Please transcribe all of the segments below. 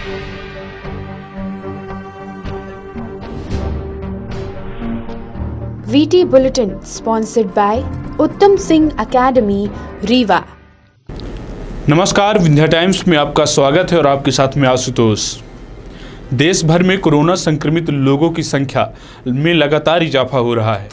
VT Bulletin sponsored by उत्तम Singh academy Rewa. नमस्कार, Vindhya times में आपका स्वागत है और आपके साथ में आशुतोष। देश भर में कोरोना संक्रमित लोगों की संख्या में लगातार इजाफा हो रहा है।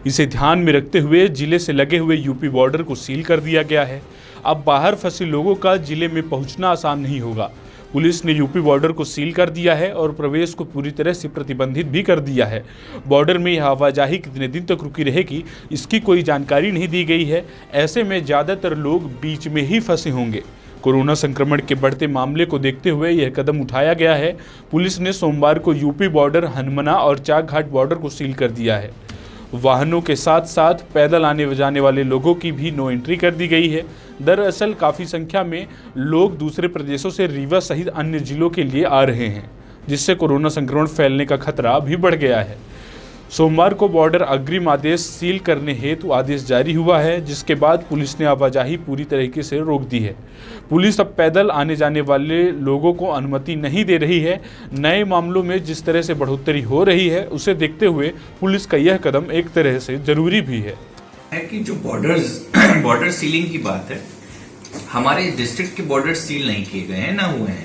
इसे ध्यान में रखते हुए जिले से लगे हुए यूपी बॉर्डर को सील कर दिया गया है। अब बाहर फंसे लोगों का जिले में पहुंचना आसान नहीं होगा। पुलिस ने यूपी बॉर्डर को सील कर दिया है और प्रवेश को पूरी तरह से प्रतिबंधित भी कर दिया है। बॉर्डर में यह आवाजाही कितने दिन तक रुकी रहेगी, इसकी कोई जानकारी नहीं दी गई है। ऐसे में ज़्यादातर लोग बीच में ही फंसे होंगे। कोरोना संक्रमण के बढ़ते मामले को देखते हुए यह कदम उठाया गया है। पुलिस ने सोमवार को यूपी बॉर्डर, हनुमना और चाक घाट बॉर्डर को सील कर दिया है। वाहनों के साथ साथ पैदल आने जाने वाले लोगों की भी नो एंट्री कर दी गई है। दरअसल काफ़ी संख्या में लोग दूसरे प्रदेशों से रीवा सहित अन्य जिलों के लिए आ रहे हैं, जिससे कोरोना संक्रमण फैलने का खतरा भी बढ़ गया है। सोमवार को बॉर्डर अग्रिम आदेश सील करने हेतु आदेश जारी हुआ है, जिसके बाद पुलिस ने आवाजाही पूरी तरीके से रोक दी है। पुलिस अब पैदल आने जाने वाले लोगों को अनुमति नहीं दे रही है। नए मामलों में जिस तरह से बढ़ोतरी हो रही है, उसे देखते हुए पुलिस का यह कदम एक तरह से जरूरी भी है कि जो बॉर्डर सीलिंग की बात है, हमारे डिस्ट्रिक्ट के बॉर्डर सील नहीं किए गए हैं, ना हुए हैं।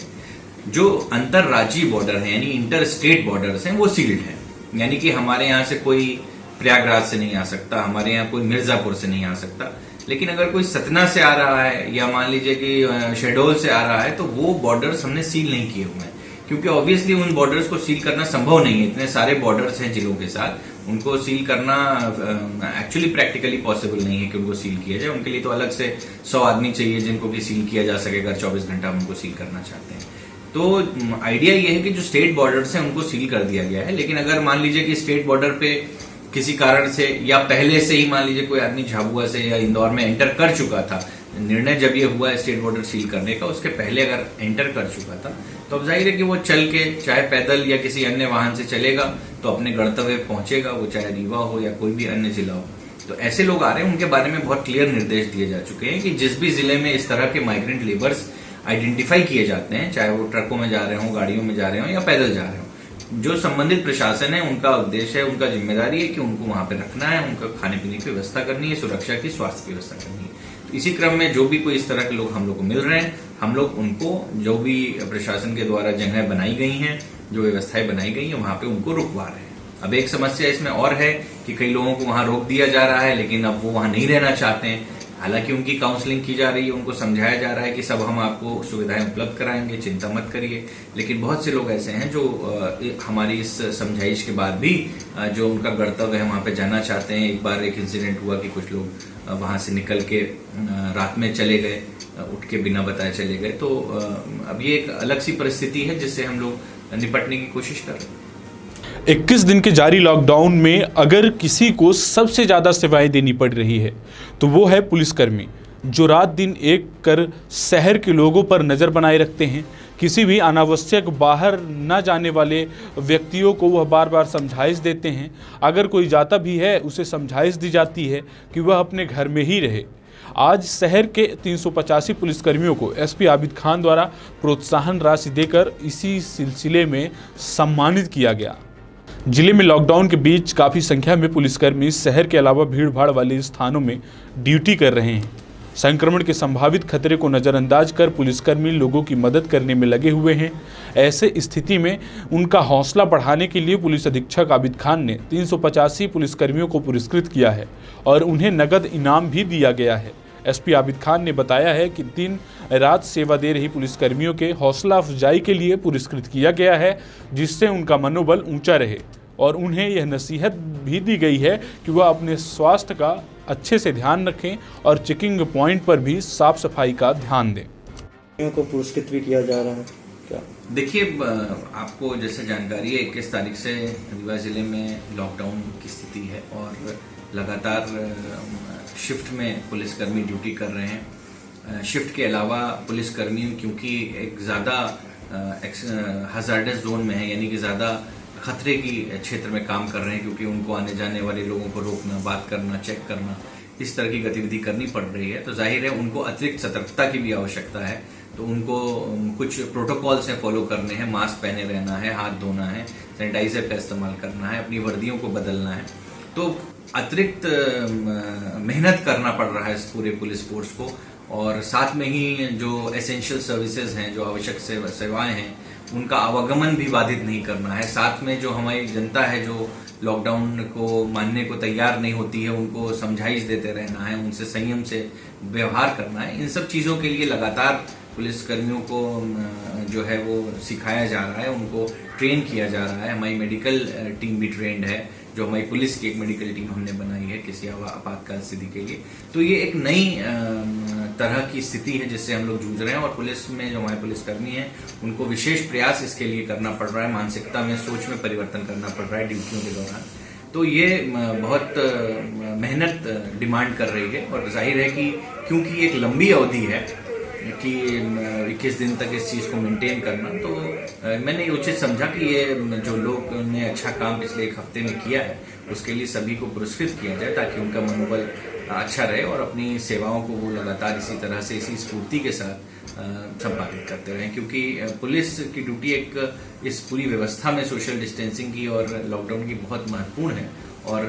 जो अंतरराज्यीय बॉर्डर है यानी इंटर स्टेट बॉर्डर्स हैं, वो सील्ड है। यानी कि हमारे यहाँ से कोई प्रयागराज से नहीं आ सकता, हमारे यहाँ कोई मिर्जापुर से नहीं आ सकता। लेकिन अगर कोई सतना से आ रहा है या मान लीजिए कि शहडोल से आ रहा है, तो वो बॉर्डर्स हमने सील नहीं किए हुए हैं, क्योंकि ऑब्वियसली उन बॉर्डर्स को सील करना संभव नहीं है। इतने सारे बॉर्डर्स हैं जिलों के साथ, उनको सील करना एक्चुअली प्रैक्टिकली पॉसिबल नहीं है कि उनको सील किया जाए। उनके लिए तो अलग से 100 आदमी चाहिए जिनको कि सील किया जा सकेगा। 24 घंटा हम उनको सील करना चाहते हैं। तो आइडिया ये है कि जो स्टेट बॉर्डर्स हैं उनको सील कर दिया गया है। लेकिन अगर मान लीजिए कि स्टेट बॉर्डर पे किसी कारण से या पहले से ही मान लीजिए कोई आदमी झाबुआ से या इंदौर में एंटर कर चुका था, निर्णय जब ये हुआ है स्टेट बॉर्डर सील करने का, उसके पहले अगर एंटर कर चुका था, तो अब जाहिर है कि वो चल के चाहे पैदल या किसी अन्य वाहन से चलेगा तो अपने गंतव्य पहुंचेगा, वो चाहे रीवा हो या कोई भी अन्य जिला हो। तो ऐसे लोग आ रहे हैं, उनके बारे में बहुत क्लियर निर्देश दिए जा चुके हैं कि जिस भी जिले में इस तरह के माइग्रेंट लेबर्स आइडेंटिफाई किए जाते हैं, चाहे वो ट्रकों में जा रहे हो, गाड़ियों में जा रहे हो या पैदल जा रहे हो, जो संबंधित प्रशासन है उनका उद्देश्य है, उनका जिम्मेदारी है कि उनको वहां पे रखना है, उनका खाने पीने की व्यवस्था करनी है, सुरक्षा की, स्वास्थ्य की व्यवस्था करनी है। तो इसी क्रम में जो भी कोई इस तरह के लोग हम लोग को मिल रहे हैं, हम लोग उनको जो भी प्रशासन के द्वारा जगह बनाई गई हैं, जो व्यवस्थाएं बनाई गई हैं, वहां पे उनको रुकवा रहे हैं। अब एक समस्या इसमें और है कि कई लोगों को वहां रोक दिया जा रहा है, लेकिन अब वो वहां नहीं रहना चाहते हैं। हालांकि उनकी काउंसलिंग की जा रही है, उनको समझाया जा रहा है कि सब हम आपको सुविधाएं उपलब्ध कराएंगे, चिंता मत करिए। लेकिन बहुत से लोग ऐसे हैं जो हमारी इस समझाइश के बाद भी जो उनका गंतव्य है वहां पे जाना चाहते हैं। एक बार एक इंसिडेंट हुआ कि कुछ लोग वहां से निकल के रात में चले गए, उठ के बिना बताए चले गए। तो अब ये एक अलग सी परिस्थिति है जिससे हम लोग निपटने की कोशिश कर रहे हैं। 21 दिन के जारी लॉकडाउन में अगर किसी को सबसे ज़्यादा सेवाएं देनी पड़ रही है तो वो है पुलिसकर्मी, जो रात दिन एक कर शहर के लोगों पर नज़र बनाए रखते हैं। किसी भी अनावश्यक बाहर न जाने वाले व्यक्तियों को वह बार बार समझाइश देते हैं। अगर कोई जाता भी है, उसे समझाइश दी जाती है कि वह अपने घर में ही रहे। आज शहर के 385 पुलिसकर्मियों को एसपी आबिद खान द्वारा प्रोत्साहन राशि देकर इसी सिलसिले में सम्मानित किया गया। जिले में लॉकडाउन के बीच काफ़ी संख्या में पुलिसकर्मी शहर के अलावा भीड़ भाड़ वाले स्थानों में ड्यूटी कर रहे हैं। संक्रमण के संभावित खतरे को नज़रअंदाज कर पुलिसकर्मी लोगों की मदद करने में लगे हुए हैं। ऐसे स्थिति में उनका हौसला बढ़ाने के लिए पुलिस अधीक्षक आबिद खान ने 385 पुलिसकर्मियों को पुरस्कृत किया है और उन्हें नगद इनाम भी दिया गया है। एसपी आबिद खान ने बताया है कि दिन रात सेवा दे रही पुलिसकर्मियों के हौसला अफजाई के लिए पुरस्कृत किया गया है, जिससे उनका मनोबल ऊंचा रहे और उन्हें यह नसीहत भी दी गई है कि वह अपने स्वास्थ्य का अच्छे से ध्यान रखें और चेकिंग पॉइंट पर भी साफ सफाई का ध्यान दें। को पुरस्कृत भी किया जा रहा है क्या? देखिए, आपको जैसे जानकारी है 21 तारीख से रीवा जिले में लॉकडाउन की स्थिति है और लगातार शिफ्ट में पुलिसकर्मी ड्यूटी कर रहे हैं। शिफ्ट के अलावा पुलिसकर्मी क्योंकि एक ज़्यादा हजार्डस जोन में है, यानी कि ज़्यादा खतरे की क्षेत्र में काम कर रहे हैं, क्योंकि उनको आने जाने वाले लोगों को रोकना, बात करना, चेक करना, इस तरह की गतिविधि करनी पड़ रही है। तो जाहिर है उनको अतिरिक्त सतर्कता की भी आवश्यकता है। तो उनको कुछ प्रोटोकॉल्स हैं फॉलो करने हैं, मास्क पहने रहना है, हाथ धोना है, सैनिटाइजर का इस्तेमाल करना है, अपनी वर्दियों को बदलना है। तो अतिरिक्त मेहनत करना पड़ रहा है इस पूरे पुलिस फोर्स को, और साथ में ही जो एसेंशियल सर्विसेज हैं, जो आवश्यक सेवाएं हैं, उनका आवागमन भी बाधित नहीं करना है। साथ में जो हमारी जनता है जो लॉकडाउन को मानने को तैयार नहीं होती है, उनको समझाइश देते रहना है, उनसे संयम से व्यवहार करना है। इन सब चीज़ों के लिए लगातार पुलिस कर्मियों को जो है वो सिखाया जा रहा है, उनको ट्रेन किया जा रहा है। हमारी मेडिकल टीम भी ट्रेंड है, जो हमारी पुलिस की एक मेडिकल टीम हमने बनाई है किसी आपातकाल स्थिति के लिए। तो ये एक नई तरह की स्थिति है जिससे हम लोग जूझ रहे हैं, और पुलिस में जो हमारे पुलिसकर्मी हैं उनको विशेष प्रयास इसके लिए करना पड़ रहा है, मानसिकता में, सोच में परिवर्तन करना पड़ रहा है ड्यूटियों के दौरान। तो ये बहुत मेहनत डिमांड कर रही है, और जाहिर है कि क्योंकि एक लंबी अवधि है कि 21 दिन तक इस चीज़ को मेंटेन करना, तो मैंने ये उचित समझा कि ये जो लोग ने अच्छा काम पिछले एक हफ्ते में किया है उसके लिए सभी को पुरस्कृत किया जाए, ताकि उनका मनोबल अच्छा रहे और अपनी सेवाओं को वो लगातार इसी तरह से, इसी स्फूर्ति के साथ संपादित करते रहें। क्योंकि पुलिस की ड्यूटी एक इस पूरी व्यवस्था में सोशल डिस्टेंसिंग की और लॉकडाउन की बहुत महत्वपूर्ण है, और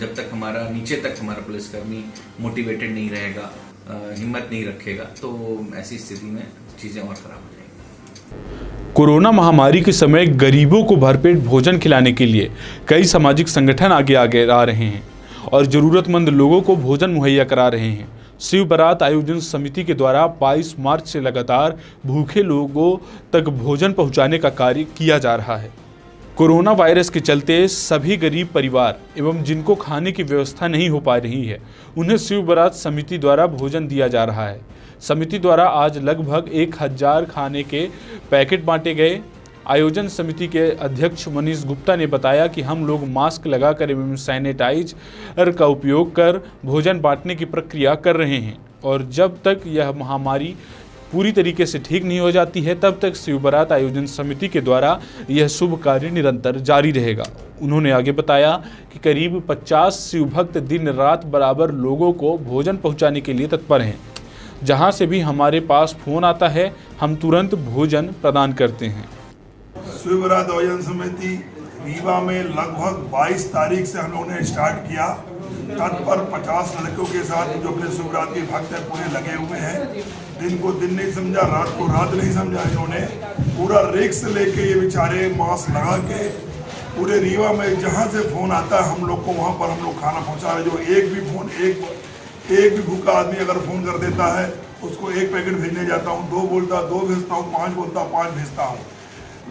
जब तक हमारा नीचे तक हमारा पुलिसकर्मी मोटिवेटेड नहीं रहेगा, हिम्मत नहीं रखेगा, तो ऐसी स्थिति में चीज़ें और खराब हो जाएंगी। कोरोना महामारी के समय गरीबों को भरपेट भोजन खिलाने के लिए कई सामाजिक संगठन आगे आ रहे हैं और ज़रूरतमंद लोगों को भोजन मुहैया करा रहे हैं। शिव बारात आयोजन समिति के द्वारा 22 मार्च से लगातार भूखे लोगों तक भोजन पहुंचाने का कार्य किया जा रहा है। कोरोना वायरस के चलते सभी गरीब परिवार एवं जिनको खाने की व्यवस्था नहीं हो पा रही है, उन्हें शिव बारात समिति द्वारा भोजन दिया जा रहा है। समिति द्वारा आज लगभग 1000 खाने के पैकेट बांटे गए। आयोजन समिति के अध्यक्ष मनीष गुप्ता ने बताया कि हम लोग मास्क लगाकर एवं सैनिटाइजर का उपयोग कर भोजन बांटने की प्रक्रिया कर रहे हैं, और जब तक यह महामारी पूरी तरीके से ठीक नहीं हो जाती है तब तक शिव बारात आयोजन समिति के द्वारा यह शुभ कार्य निरंतर जारी रहेगा। उन्होंने आगे बताया कि करीब 50 शिव भक्त दिन रात बराबर लोगों को भोजन पहुंचाने के लिए तत्पर हैं। जहां से भी हमारे पास फोन आता है, हम तुरंत भोजन प्रदान करते हैं। शिव बारात आयोजन समिति रीवा में लगभग 22 तारीख से हम लोगों ने स्टार्ट किया। तट पर 50 लड़कों के साथ जो अपने शिव बारात के भक्त हैं पूरे लगे हुए हैं। दिन को दिन नहीं समझा, रात को रात नहीं समझा। इन्होंने पूरा रिस्क लेके ये बेचारे मास्क लगा के पूरे रीवा में जहाँ से फोन आता है हम लोग को वहाँ पर हम लोग खाना पहुँचा रहे। जो एक भी फोन एक भी भूखा आदमी अगर फ़ोन कर देता है उसको 1 पैकेट भेजने जाता हूँ, 2 बोलता 2 भेजता हूँ, 5 बोलता 5 भेजता हूँ।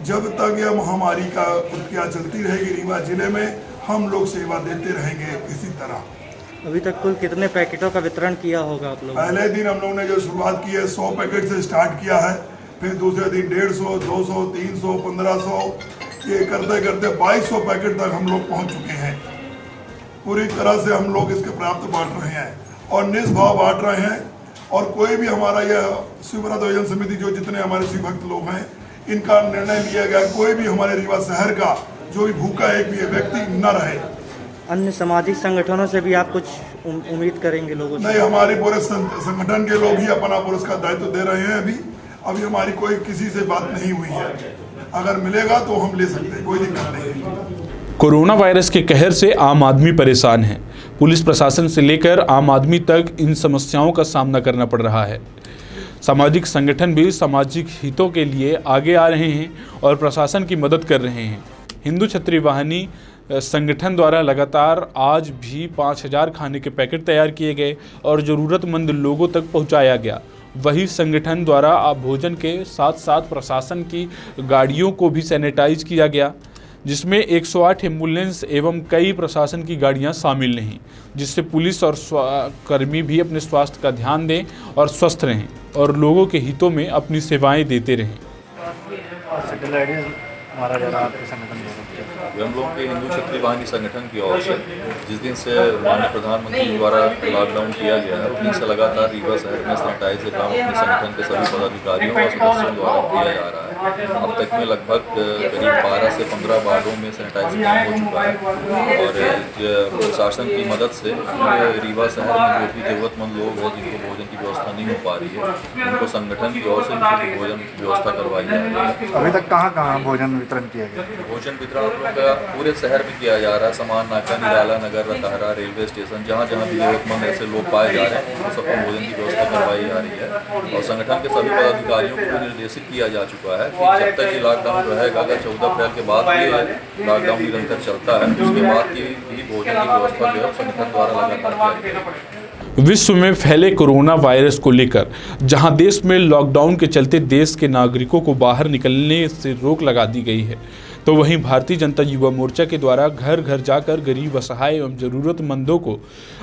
जब तक यह महामारी का प्रक्रिया चलती रहेगी रीवा जिले में, हम लोग सेवा देते रहेंगे इसी तरह। अभी तक कुल कितने पैकेटों का वितरण किया होगा आप लोग? पहले दिन हम लोगों ने जो शुरुआत की है 100 पैकेट से स्टार्ट किया है, फिर दूसरे दिन 150, 200, 300, 1500, ये करते करते 2200 पैकेट तक हम लोग पहुँच चुके हैं। पूरी तरह से हम लोग इसके प्राप्त बांट रहे हैं और निष्भाव बांट रहे हैं। और कोई भी हमारा यह शिव बारात आयोजन समिति जो जितने हमारे शिव भक्त लोग हैं, इनका निर्णय लिया गया कोई भी हमारे रीवा शहर का जो भी भूखा एक भी व्यक्ति न रहे। अन्य सामाजिक संगठनों से भी आप कुछ उम्मीद करेंगे लोगों से? नहीं, हमारे पूरे संगठन के लोग ही अपना पुरस्कार दायित्व दे रहे हैं। अभी हमारी कोई किसी से बात नहीं हुई है। अगर मिलेगा तो हम ले सकते हैं, कोई दिक्कत नहीं। कोरोना वायरस के कहर से आम आदमी परेशान है। पुलिस प्रशासन से लेकर आम आदमी तक इन समस्याओं का सामना करना पड़ रहा है। सामाजिक संगठन भी सामाजिक हितों के लिए आगे आ रहे हैं और प्रशासन की मदद कर रहे हैं। हिंदू क्षत्रिय वाहिनी संगठन द्वारा लगातार आज भी 5000 खाने के पैकेट तैयार किए गए और ज़रूरतमंद लोगों तक पहुंचाया गया। वही संगठन द्वारा भोजन के साथ साथ प्रशासन की गाड़ियों को भी सैनिटाइज किया गया, जिसमें 108 एम्बुलेंस एवं कई प्रशासन की गाड़ियां शामिल नहीं, जिससे पुलिस और कर्मी भी अपने स्वास्थ्य का ध्यान दें और स्वस्थ रहें और लोगों के हितों में अपनी सेवाएं देते रहें। हम लोग के हिंदू क्षत्रिय वाहिनी संगठन की ओर से जिस दिन से माननीय प्रधानमंत्री द्वारा लॉकडाउन किया गया है, उस दिन से लगातार रीवा शहर में सैनिटाइज का काम अपने संगठन के सभी पदाधिकारियों और सदस्यों द्वारा किया जा रहा है। अब तक में लगभग करीब 12 से 15 वार्डों में सैनिटाइजिंग काम हो चुका है और प्रशासन की मदद से पूरे रीवा शहर में जो भी ज़रूरतमंद लोग हैं जिनको भोजन की व्यवस्था नहीं हो पा रही है उनको संगठन की ओर से निःशुल्क भोजन व्यवस्था करवाई जा रही है। अभी तक कहाँ भोजन वितरण किया गया? भोजन वितरण हम लोग का पूरे शहर में किया जा रहा है। समान नाका, निराला नगर, रतहरा, रेलवे स्टेशन, जहाँ जहाँ भी जरूरतमंद ऐसे लोग पाए जा रहे हैं उनको सबको भोजन की व्यवस्था करवाई जा रही है और संगठन के सभी पदाधिकारियों को भी निर्देशित किया जा चुका है कि जब तक ये लॉकडाउन रहेगा, अगर 14 अप्रैल के बाद भी लॉकडाउन निरंतर चलता है उसके बाद की भी भोजन की व्यवस्था जो है संगठन द्वारा लगातार की जाएगी। विश्व में फैले कोरोना वायरस को लेकर जहां देश में लॉकडाउन के चलते देश के नागरिकों को बाहर निकलने से रोक लगा दी गई है, तो वहीं भारतीय जनता युवा मोर्चा के द्वारा घर घर जाकर गरीब, असहाय एवं जरूरतमंदों को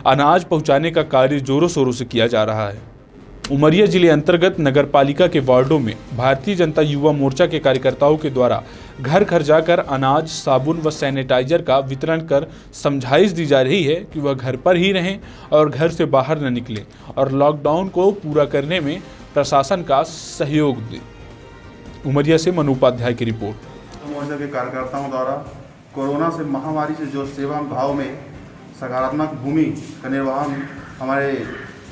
अनाज पहुंचाने का कार्य जोरों शोरों से किया जा रहा है। उमरिया जिले अंतर्गत नगर पालिका के वार्डों में भारतीय जनता युवा मोर्चा के कार्यकर्ताओं के द्वारा घर घर जाकर अनाज, साबुन व सैनिटाइजर का वितरण कर समझाइश दी जा रही है कि वह घर पर ही रहें और घर से बाहर न निकलें और लॉकडाउन को पूरा करने में प्रशासन का सहयोग दें। उमरिया से मनु उपाध्याय की रिपोर्ट। मोर्चा के कार्यकर्ताओं द्वारा कोरोना से महामारी से जो सेवा भाव में सकारात्मक भूमि का निर्वहन हमारे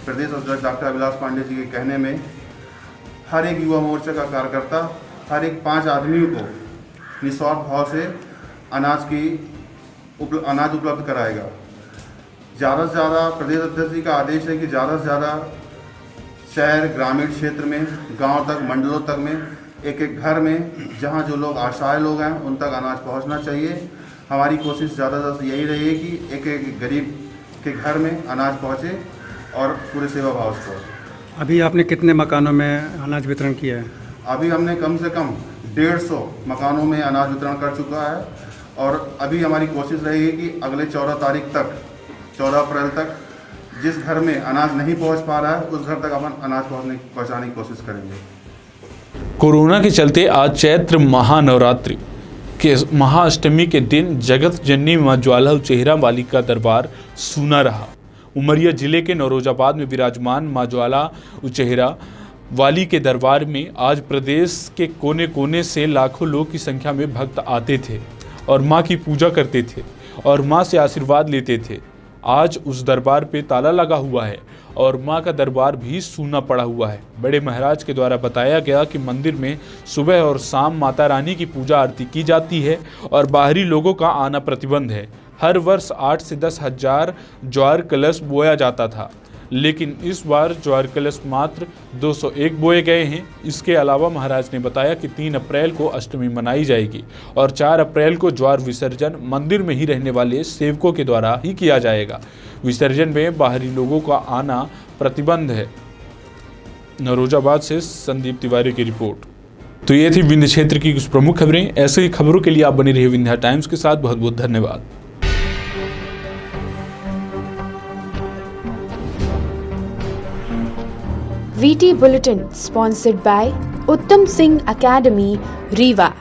प्रदेश अध्यक्ष डॉक्टर अभिलाष पांडे जी के कहने में हर एक युवा मोर्चा का कार्यकर्ता हर एक 5 आदमियों को निस्वार्थ भाव से अनाज उपलब्ध कराएगा। ज़्यादा से ज़्यादा प्रदेश अध्यक्ष जी का आदेश है कि ज़्यादा से ज़्यादा शहर, ग्रामीण क्षेत्र में, गांव तक, मंडलों तक में एक एक घर में जहां जो लोग असहाय लोग हैं उन तक अनाज पहुंचना चाहिए। हमारी कोशिश ज़्यादातर यही रहेगी कि एक एक गरीब के घर में अनाज पहुंचे और पूरे सेवा भाव से पहुंचे। अभी आपने कितने मकानों में अनाज वितरण किया है? अभी हमने कम से कम 150 मकानों में अनाज वितरण कर चुका है और अभी हमारी कोशिश रहेगी कि अगले 14 तारीख तक, 14 अप्रैल तक जिस घर में अनाज नहीं पहुँच पा रहा है उस घर तक अपन अनाज पहुँचाने की कोशिश करेंगे। कोरोना के चलते आज चैत्र महानवरात्रि के महाअष्टमी के दिन जगत जननी मां ज्वाला उचेहरा वाली का दरबार सूना रहा। उमरिया जिले के नौरोजाबाद में विराजमान मां ज्वाला उचेहरा वाली के दरबार में आज प्रदेश के कोने कोने से लाखों लोग की संख्या में भक्त आते थे और मां की पूजा करते थे और मां से आशीर्वाद लेते थे। आज उस दरबार पे ताला लगा हुआ है और मां का दरबार भी सूना पड़ा हुआ है। बड़े महाराज के द्वारा बताया गया कि मंदिर में सुबह और शाम माता रानी की पूजा आरती की जाती है और बाहरी लोगों का आना प्रतिबंध है। हर वर्ष 8 से 10 हजार ज्वार कलश बोया जाता था, लेकिन इस बार ज्वार कलश मात्र 201 बोए गए हैं। इसके अलावा महाराज ने बताया कि 3 अप्रैल को अष्टमी मनाई जाएगी और 4 अप्रैल को ज्वार विसर्जन मंदिर में ही रहने वाले सेवकों के द्वारा ही किया जाएगा। विसर्जन में बाहरी लोगों का आना प्रतिबंध है। नौरोजाबाद से संदीप तिवारी की रिपोर्ट। तो ये थी विंध्य क्षेत्र की कुछ प्रमुख खबरें। ऐसे ही खबरों के लिए आप बने रहिए विंध्या टाइम्स के साथ। बहुत बहुत धन्यवाद। VT Bulletin sponsored by Uttam Singh Academy, Rewa.